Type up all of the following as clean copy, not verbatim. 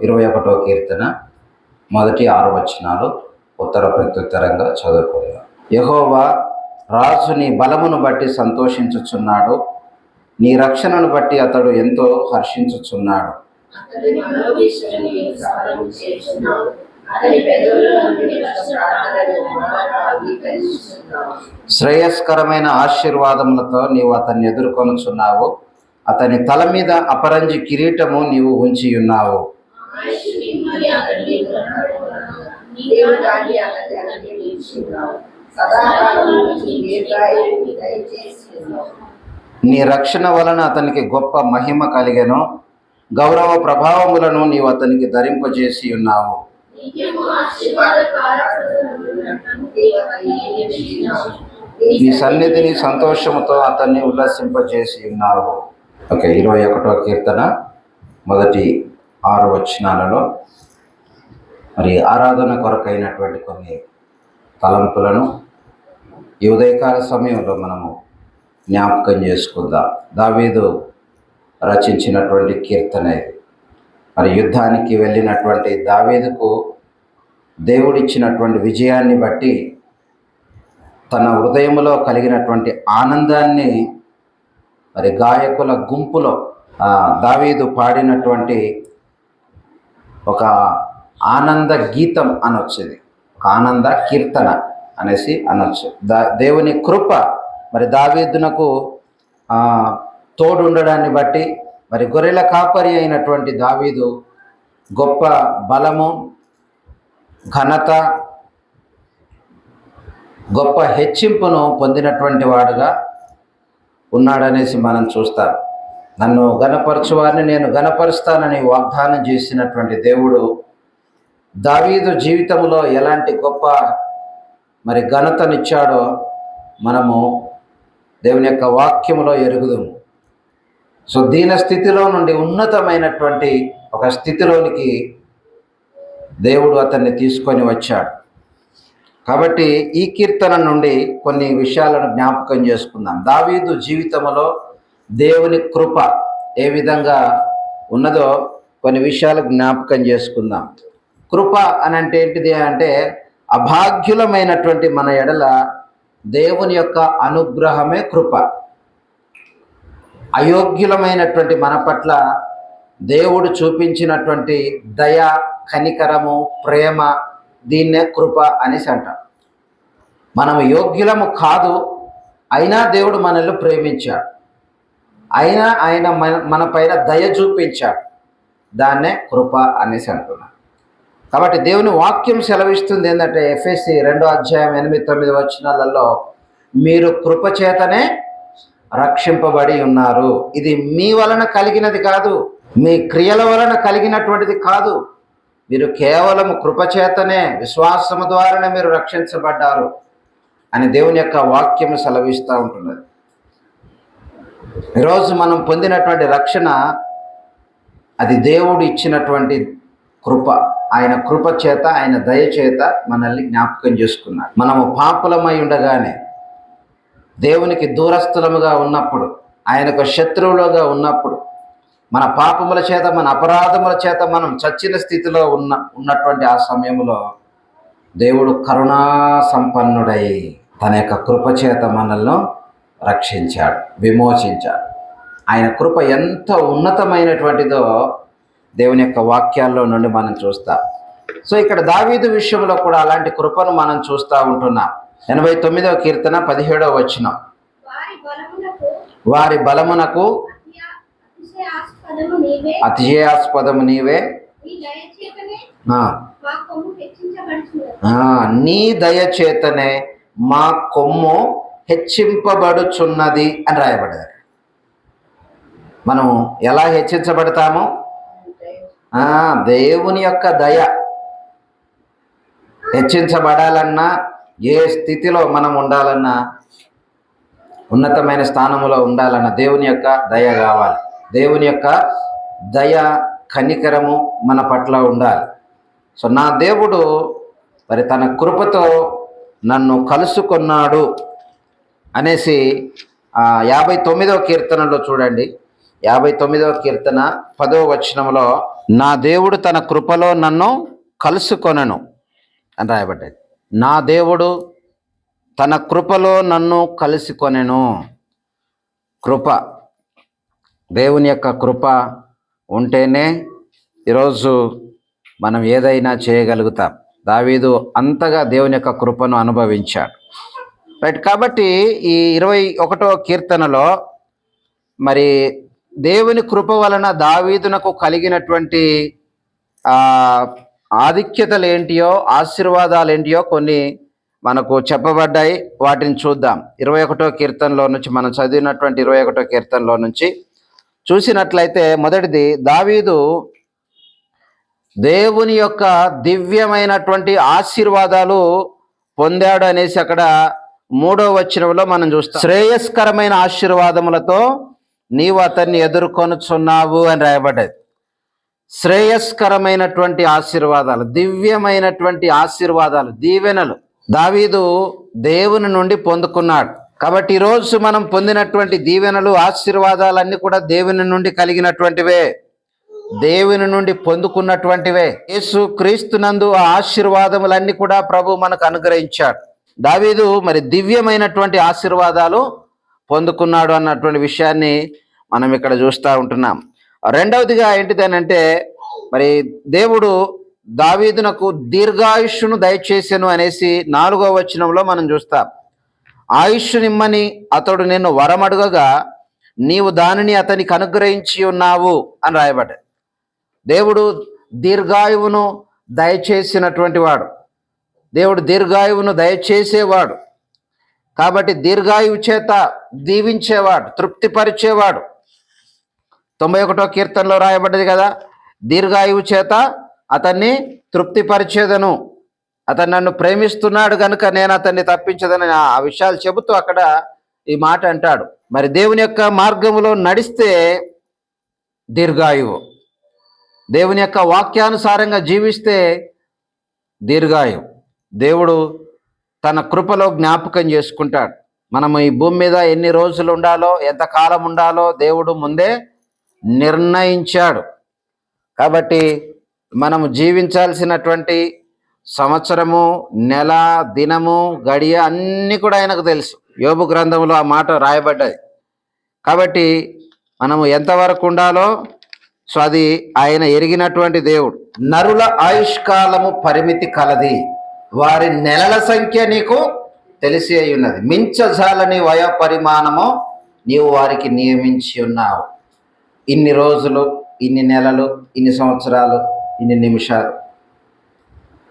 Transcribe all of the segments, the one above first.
21వ కీర్తన మొదటి 6 వచనాలు ఉత్తర ప్రత్యుత్తరంగా చదువుకుందాం. యెహోవా రాజు నీ బలమును బట్టి సంతోషించుచున్నాడు, నీ రక్షణను బట్టి అతడు ఎంతో హర్షించుచున్నాడు. శ్రేయస్కరమైన ఆశీర్వాదములతో నీవు అతన్ని ఎదుర్కొనుచున్నావు, అతని తల మీద అపరంజి కిరీటము నీవు ఉంచి ఉన్నావు. నీ రక్షణ వలన అతనికి గొప్ప మహిమ కలిగెను, గౌరవ ప్రభావములను నీవు అతనికి ధరింపజేసి ఉన్నావు. నీ సన్నిధిని సంతోషముతో అతన్ని ఉల్లాసింపజేసి ఉన్నావు. ఓకే, 21వ కీర్తన మొదటి 6 వచనాలలో మరి ఆరాధన కొరకైనటువంటి కొన్ని తలంపులను ఈ ఉదయకాల సమయంలో మనము జ్ఞాపకం చేసుకుందాం. దావీదు రచించినటువంటి కీర్తన ఇది. మరి యుద్ధానికి వెళ్ళినటువంటి దావీదుకు దేవుడిచ్చినటువంటి విజయాన్ని బట్టి తన హృదయంలో కలిగినటువంటి ఆనందాన్ని మరి గాయకుల గుంపులో దావీదు పాడినటువంటి ఒక ఆనంద గీతం అనొచ్చేది, ఒక ఆనంద కీర్తన అనేసి అనొచ్చు. దేవుని కృప మరి దావీదునకు తోడు ఉండడాన్ని బట్టి మరి గొర్రెల కాపరి అయినటువంటి దావీదు గొప్ప బలము, ఘనత, గొప్ప హెచ్చింపును పొందినటువంటి వాడుగా ఉన్నాడనేసి మనం చూస్తాం. నన్ను గణపరచువారిని నేను గణపరుస్తానని వాగ్దానం చేసినటువంటి దేవుడు దావీదు జీవితంలో ఎలాంటి గొప్ప మరి ఘనతనిచ్చాడో మనము దేవుని యొక్క వాక్యములో ఎరుగుదాము. సో దీన స్థితిలో నుండి ఉన్నతమైనటువంటి ఒక స్థితిలోనికి దేవుడు అతన్ని తీసుకొని వచ్చాడు. కాబట్టి ఈ కీర్తన నుండి కొన్ని విషయాలను జ్ఞాపకం చేసుకుందాం. దావీదు జీవితంలో దేవుని కృప ఏ విధంగా ఉన్నదో కొన్ని విషయాలు జ్ఞాపకం చేసుకుందాం. కృప అని అంటే ఏంటిది అంటే అభాగ్యులమైనటువంటి మన ఎడల దేవుని యొక్క అనుగ్రహమే కృప. అయోగ్యులమైనటువంటి మన పట్ల దేవుడు చూపించినటువంటి దయ, కనికరము, ప్రేమ, దీన్నే కృప అనేసి అంటాం. మనము యోగ్యులము కాదు, అయినా దేవుడు మనల్ని ప్రేమించాడు, అయినా ఆయన మన పైన దయ చూపించాడు, దాన్నే కృప అనేసి అంటున్నాం. కాబట్టి దేవుని వాక్యం సెలవిస్తుంది ఏంటంటే ఎఫెసీ 2:8-9 వచనాలలో మీరు కృప చేతనే రక్షింపబడి ఉన్నారు. ఇది మీ వలన కలిగినది కాదు, మీ క్రియల వలన కలిగినటువంటిది కాదు. మీరు కేవలం కృపచేతనే, విశ్వాసము ద్వారానే మీరు రక్షించబడ్డారు అని దేవుని యొక్క వాక్యం సెలవిస్తూ ఉంటున్నది. ఈరోజు మనం పొందినటువంటి రక్షణ అది దేవుడు ఇచ్చినటువంటి కృప. ఆయన కృప చేత, ఆయన దయ చేత మనల్ని జ్ఞాపకం చేసుకున్నాడు. మనము పాపులమై ఉండగానే, దేవునికి దూరస్థులముగా ఉన్నప్పుడు, ఆయనకు శత్రువులుగా ఉన్నప్పుడు, మన పాపముల చేత, మన అపరాధముల చేత మనం చచ్చిన స్థితిలో ఉన్నటువంటి ఆ సమయంలో దేవుడు కరుణా సంపన్నుడై తన యొక్క కృప చేత మనల్ని రక్షించాడు, విమోచించాడు. ఆయన కృప ఎంత ఉన్నతమైనటువంటిదో దేవుని యొక్క వాక్యాల్లో నుండి మనం చూస్తాం. సో ఇక్కడ దావీదు విషయంలో కూడా అలాంటి కృపను మనం చూస్తూ ఉంటున్నాం. 89వ కీర్తన 17వ వచనం, వారి బలమునకు అతిశయాస్పదము నీవే, నీ దయచేతనే మా కొమ్ము హెచ్చింపబడుచున్నది అని రాయబడ్డది. మనం ఎలా హెచ్చించబడతామో, దేవుని యొక్క దయ హెచ్చించబడాలన్నా, ఏ స్థితిలో మనం ఉండాలన్నా, ఉన్నతమైన స్థానంలో ఉండాలన్నా దేవుని యొక్క దయ కావాలి. దేవుని యొక్క దయ, కనికరము మన పట్ల ఉండాలి. సో నా దేవుడు మరి తన కృపతో నన్ను కలుసుకున్నాడు అనేసి 59వ కీర్తనలో చూడండి. 59వ కీర్తన 10వ వచనంలో నా దేవుడు తన కృపలో నన్ను కలుసుకొనెను అని రాయబడ్డది. నా దేవుడు తన కృపలో నన్ను కలుసుకొనెను. కృప, దేవుని యొక్క కృప ఉంటేనే ఈరోజు మనం ఏదైనా చేయగలుగుతాం. దావీదు అంతగా దేవుని యొక్క కృపను అనుభవించాడు. రైట్. కాబట్టి ఈ 21వ కీర్తనలో మరి దేవుని కృప వలన దావీదునకు కలిగినటువంటి ఆధిక్యతలు ఏంటియో, ఆశీర్వాదాలు ఏంటియో కొన్ని మనకు చెప్పబడ్డాయి. వాటిని చూద్దాం. 21వ కీర్తనలో నుంచి మనం చదివినటువంటి 21వ కీర్తనలో నుంచి చూసినట్లయితే, మొదటిది, దావీదు దేవుని యొక్క దివ్యమైనటువంటి ఆశీర్వాదాలు పొందాడు అనేసి అక్కడ 3వ వచనంలో మనం చూస్తాం. శ్రేయస్కరమైన ఆశీర్వాదములతో నీవు అతన్ని ఎదుర్కొనుచున్నావు అని రాయబడ్డది. శ్రేయస్కరమైనటువంటి ఆశీర్వాదాలు, దివ్యమైనటువంటి ఆశీర్వాదాలు, దీవెనలు దావీదు దేవుని నుండి పొందుకున్నాడు. కాబట్టి ఈరోజు మనం పొందినటువంటి దీవెనలు, ఆశీర్వాదాలన్నీ కూడా దేవుని నుండి కలిగినటువంటివే, దేవుని నుండి పొందుకున్నటువంటివే. యేసు క్రీస్తునందు ఆ ఆశీర్వాదములన్నీ కూడా ప్రభు మనకు అనుగ్రహించాడు. దావీదు మరి దివ్యమైనటువంటి ఆశీర్వాదాలు పొందుకున్నాడు అన్నటువంటి విషయాన్ని మనం ఇక్కడ చూస్తూ ఉంటున్నాం. రెండవదిగా ఏంటిదనంటే, మరి దేవుడు దావీదునకు దీర్ఘాయుష్ను దయచేసెను అనేసి 4వ వచనంలో మనం చూస్తాం. ఆయుష్నిమ్మని అతడు నిన్ను వరమడుగగా నీవు దానిని అతనికి అనుగ్రహించి ఉన్నావు అని రాయబడ్డాడు. దేవుడు దీర్ఘాయువును దయచేసినటువంటి వాడు, దేవుడు దీర్ఘాయువును దయచేసేవాడు. కాబట్టి దీర్ఘాయువు చేత దీవించేవాడు, తృప్తిపరిచేవాడు. 91వ కీర్తనలో రాయబడ్డది కదా, దీర్ఘాయువు చేత అతన్ని తృప్తిపరిచేదను, అతను నన్ను ప్రేమిస్తున్నాడు కనుక నేను అతన్ని తప్పించదని ఆ విషయాలు చెబుతూ అక్కడ ఈ మాట అంటాడు. మరి దేవుని యొక్క మార్గములో నడిస్తే దీర్ఘాయువు, దేవుని యొక్క వాక్యానుసారంగా జీవిస్తే దీర్ఘాయువు. దేవుడు తన కృపలో జ్ఞాపకం చేసుకుంటాడు. మనం ఈ భూమి మీద ఎన్ని రోజులు ఉండాలో, ఎంతకాలం ఉండాలో దేవుడు ముందే నిర్ణయించాడు. కాబట్టి మనము జీవించాల్సినటువంటి సంవత్సరము, నెల, దినము, గడియ అన్నీ కూడా ఆయనకు తెలుసు. యోబు గ్రంథంలో ఆ మాట రాయబడ్డది. కాబట్టి మనము ఎంతవరకు ఉండాలో అది ఆయన ఎరిగినటువంటి దేవుడు. నరుల ఆయుష్కాలము పరిమితి కలది, వారి నెలల సంఖ్య నీకు తెలిసి అయి ఉన్నది. మించజాలని వయ పరిమాణము నీవు వారికి నియమించి ఉన్నావు. ఇన్ని రోజులు, ఇన్ని నెలలు, ఇన్ని సంవత్సరాలు, ఇన్ని నిమిషాలు,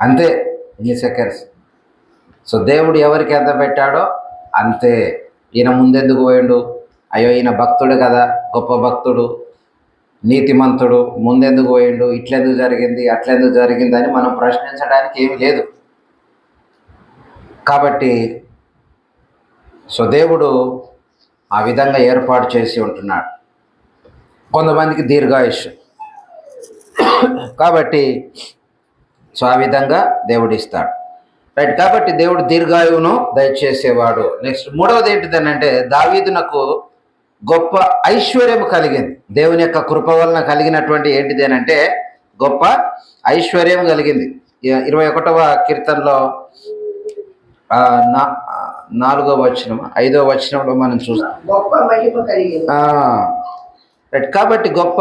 అంతే, ఇన్ని సెకండ్స్. సో దేవుడు ఎవరికి ఎంత పెట్టాడో అంతే. ఈయన ముందెందుకు పోయిండు? అయ్యో ఈయన భక్తుడు కదా, గొప్ప భక్తుడు, నీతిమంతుడు, ముందెందుకు పోయిండు, ఇట్లెందుకు జరిగింది, అట్లెందుకు జరిగింది అని మనం ప్రశ్నించడానికి ఏమీ లేదు. కాబట్టి సో దేవుడు ఆ విధంగా ఏర్పాటు చేసి ఉంటున్నాడు. కొంతమందికి దీర్ఘాయుష్, కాబట్టి సో ఆ విధంగా దేవుడు ఇస్తాడు. రైట్. కాబట్టి దేవుడు దీర్ఘాయువును దయచేసేవాడు. నెక్స్ట్ 3వది ఏంటిదనంటే, దావీదునకు గొప్ప ఐశ్వర్యం కలిగింది. దేవుని యొక్క కృప వలన కలిగినటువంటి ఏంటిదేనంటే గొప్ప ఐశ్వర్యం కలిగింది. 21వ కీర్తనలో 4వ వచనం, 5వ వచనంలో మనం చూస్తాం. గొప్ప మహిమ కలిగింది. రైట్. కాబట్టి గొప్ప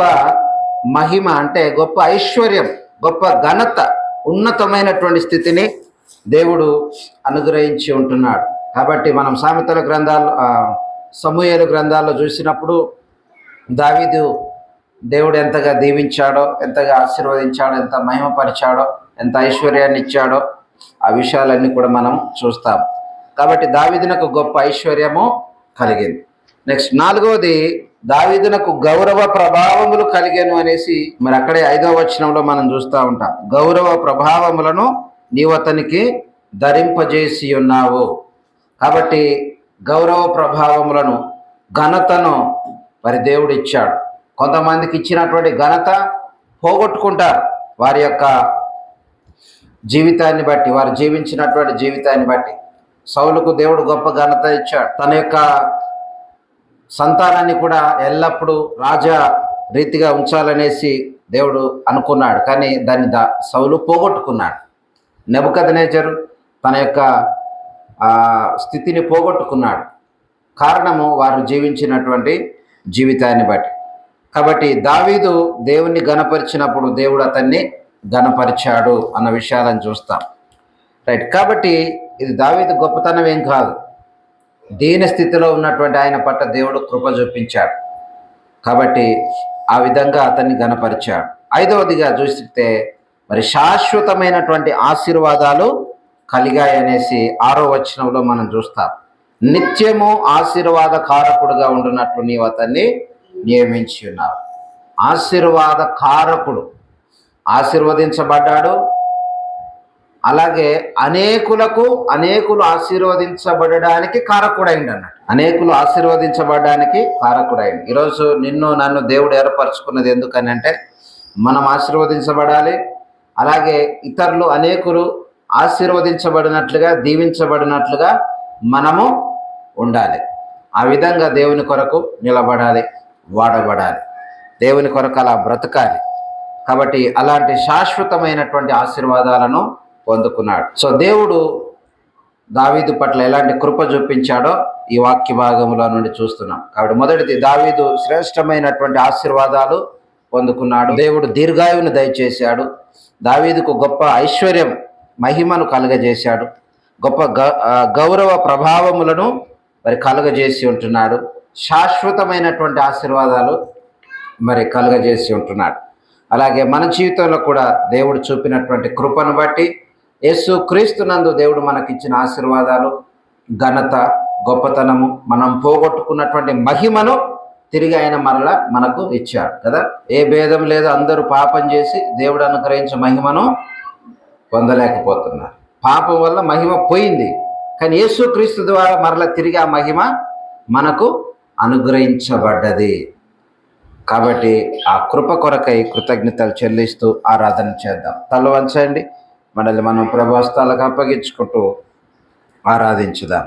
మహిమ అంటే గొప్ప ఐశ్వర్యం, గొప్ప ఘనత, ఉన్నతమైనటువంటి స్థితిని దేవుడు అనుగ్రహించి ఉంటున్నాడు. కాబట్టి మనం సామెతల గ్రంథాలు, సమూయేలు గ్రంథాల్లో చూసినప్పుడు దావీదు దేవుడు ఎంతగా దీవించాడో, ఎంతగా ఆశీర్వదించాడో, ఎంత మహిమపరిచాడో, ఎంత ఐశ్వర్యాన్ని ఇచ్చాడో ఆ విషయాలన్నీ కూడా మనం చూస్తాం. కాబట్టి దావీదునకు గొప్ప ఐశ్వర్యము కలిగింది. నెక్స్ట్ 4వది, దావీదునకు గౌరవ ప్రభావములు కలిగాను అనేసి మరి అక్కడే 5వ వచనంలో మనం చూస్తూ ఉంటాం. గౌరవ ప్రభావములను నీవు అతనికి ధరింపజేసి ఉన్నావు. కాబట్టి గౌరవ ప్రభావములను, ఘనతను మరి దేవుడు ఇచ్చాడు. కొంతమందికి ఇచ్చినటువంటి ఘనత పోగొట్టుకుంటారు వారి యొక్క జీవితాన్ని బట్టి, వారు జీవించినటువంటి జీవితాన్ని బట్టి. సౌలుకు దేవుడు గొప్ప ఘనత ఇచ్చాడు. తన యొక్క సంతానాన్ని కూడా ఎల్లప్పుడూ రాజా రీతిగా ఉంచాలనేసి దేవుడు అనుకున్నాడు, కానీ దాన్ని సౌలు పోగొట్టుకున్నాడు. నెబుకద్నెజరు తన యొక్క స్థితిని పోగొట్టుకున్నాడు. కారణము వారు జీవించినటువంటి జీవితాన్ని బట్టి. కాబట్టి దావీదు దేవుణ్ణి గణపరిచినప్పుడు దేవుడు అతన్ని గణపరిచాడు అన్న విషయాలను చూస్తాం. రైట్. కాబట్టి ఇది దావీదు గొప్పతనం ఏం కాదు. దీన స్థితిలో ఉన్నటువంటి ఆయన పట్ల దేవుడు కృప చూపించాడు. కాబట్టి ఆ విధంగా అతన్ని గణపరిచాడు. ఐదవదిగా చూస్తే మరి శాశ్వతమైనటువంటి ఆశీర్వాదాలు కలిగాయనేసి 6వ వచనంలో మనం చూస్తాం. నిత్యము ఆశీర్వాద కారకుడుగా ఉండునట్లు నీవు అతన్ని నియమించి ఉన్నావు. ఆశీర్వాద కారకుడు, ఆశీర్వదించబడ్డాడు. అలాగే అనేకులు ఆశీర్వదించబడడానికి కారకుడైండు అన్నట్టు. అనేకులు ఆశీర్వదించబడడానికి కారకుడైండు. ఈరోజు నిన్ను నన్ను దేవుడు ఏర్పరచుకున్నది ఎందుకని అంటే మనం ఆశీర్వదించబడాలి. అలాగే ఇతరులు అనేకులు ఆశీర్వదించబడినట్లుగా, దీవించబడినట్లుగా మనము ఉండాలి. ఆ విధంగా దేవుని కొరకు నిలబడాలి, వాడబడాలి, దేవుని కొరకు అలా బ్రతకాలి. కాబట్టి అలాంటి శాశ్వతమైనటువంటి ఆశీర్వాదాలను పొందుకున్నాడు. సో దేవుడు దావీదు పట్ల ఎలాంటి కృప చూపించాడో ఈ వాక్య భాగంలో నుండి చూస్తున్నాం. కాబట్టి మొదటిది, దావీదు శ్రేష్టమైనటువంటి ఆశీర్వాదాలు పొందుకున్నాడు. దేవుడు దీర్ఘాయువును దయచేశాడు. దావీదుకు గొప్ప ఐశ్వర్యం, మహిమను కలుగజేశాడు. గొప్ప గౌరవ ప్రభావములను మరి కలుగజేసి ఉంటున్నాడు. శాశ్వతమైనటువంటి ఆశీర్వాదాలు మరి కలుగజేసి ఉంటున్నాడు. అలాగే మన జీవితంలో కూడా దేవుడు చూపినటువంటి కృపను బట్టి, యేసు క్రీస్తునందు దేవుడు మనకిచ్చిన ఆశీర్వాదాలు, ఘనత, గొప్పతనము, మనం పోగొట్టుకున్నటువంటి మహిమను తిరిగి ఆయన మరలా మనకు ఇచ్చాడు కదా. ఏ భేదం లేదు, అందరూ పాపం చేసి దేవుడు అనుగ్రహించే మహిమను పొందలేకపోతున్నారు. పాపం వల్ల మహిమ పోయింది, కానీ యేసు క్రీస్తు ద్వారా మరలా తిరిగి ఆ మహిమ మనకు అనుగ్రహించబడ్డది. కాబట్టి ఆ కృప కొరకై కృతజ్ఞతలు చెల్లిస్తూ ఆరాధన చేద్దాం. తల వంచండి, మనల్ని మనం ప్రభు హస్తాలకు అప్పగించుకుంటూ ఆరాధించుదాం.